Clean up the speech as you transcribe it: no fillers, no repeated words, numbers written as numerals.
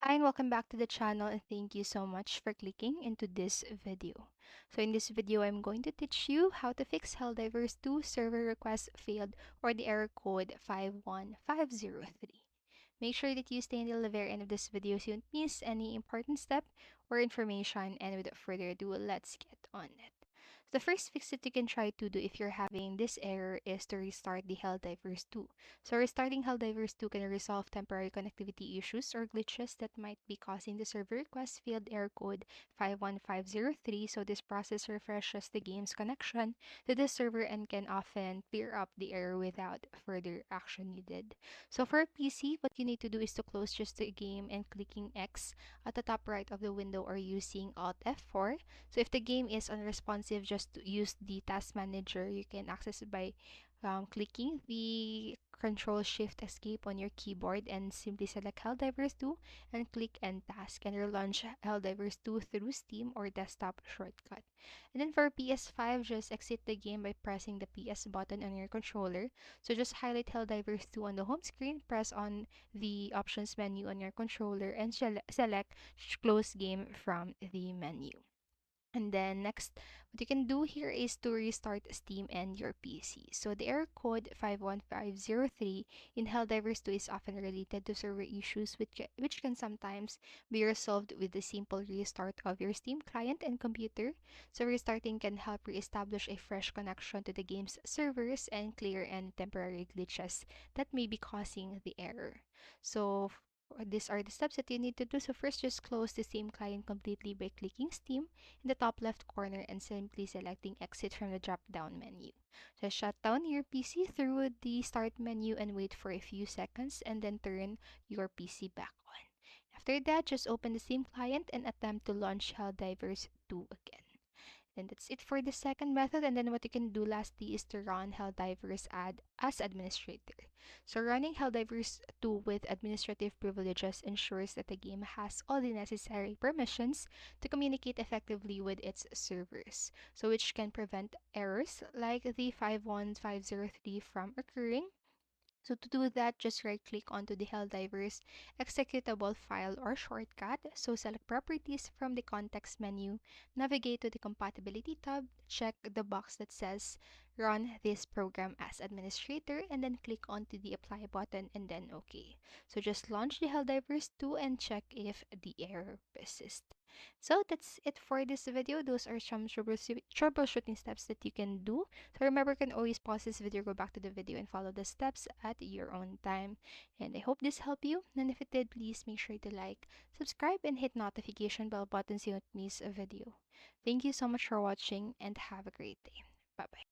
Hi and welcome back to the channel, and thank you so much for clicking into this video. So in this video, I'm going to teach you how to fix Helldivers 2 server request failed or the error code 51503. Make sure that you stay until the very end of this video so you don't miss any important step or information, and without further ado, let's get on it. The first fix that you can try to do if you're having this error is to restart the Helldivers 2. So restarting Helldivers 2 can resolve temporary connectivity issues or glitches that might be causing the server request failed error code 51503. So this process refreshes the game's connection to the server and can often clear up the error without further action needed. So for PC, what you need to do is to close just the game and clicking X at the top right of the window or using Alt F4. So if the game is unresponsive, just use the task manager. You can access it by clicking the Control Shift Escape on your keyboard and simply select Helldivers 2 and click End Task and relaunch Helldivers 2 through Steam or desktop shortcut. And then for PS5, just exit the game by pressing the PS button on your controller. So just highlight Helldivers 2 on the home screen, press on the options menu on your controller, and select Close Game from the menu. And then next, what you can do here is to restart Steam and your PC. So the error code 51503 in Helldivers 2 is often related to server issues which can sometimes be resolved with the simple restart of your Steam client and computer. So restarting can help reestablish a fresh connection to the game's servers and clear any temporary glitches that may be causing the error. So these are the steps that you need to do. So first, just close the Steam client completely by clicking Steam in the top left corner and simply selecting Exit from the drop-down menu. Just shut down your PC through the Start menu and wait for a few seconds and then turn your PC back on. After that, just open the same client and attempt to launch Helldivers 2 again. Then that's it for the second method. And then what you can do lastly is to run Helldivers as administrator. So running Helldivers 2 with administrative privileges ensures that the game has all the necessary permissions to communicate effectively with its servers. So which can prevent errors like the 51503 from occurring. So to do that, just right click onto the Helldivers executable file or shortcut. So select properties from the context menu, navigate to the compatibility tab, check the box that says run this program as administrator, and then click onto the apply button and then OK. So just launch the Helldivers 2 and check if the error persists. So that's it for this video. Those are some troubleshooting steps that you can do. So remember, you can always pause this video, go back to the video, and follow the steps at your own time. And I hope this helped you. And if it did, please make sure to like, subscribe, and hit notification bell button so you don't miss a video. Thank you so much for watching and have a great day. Bye bye.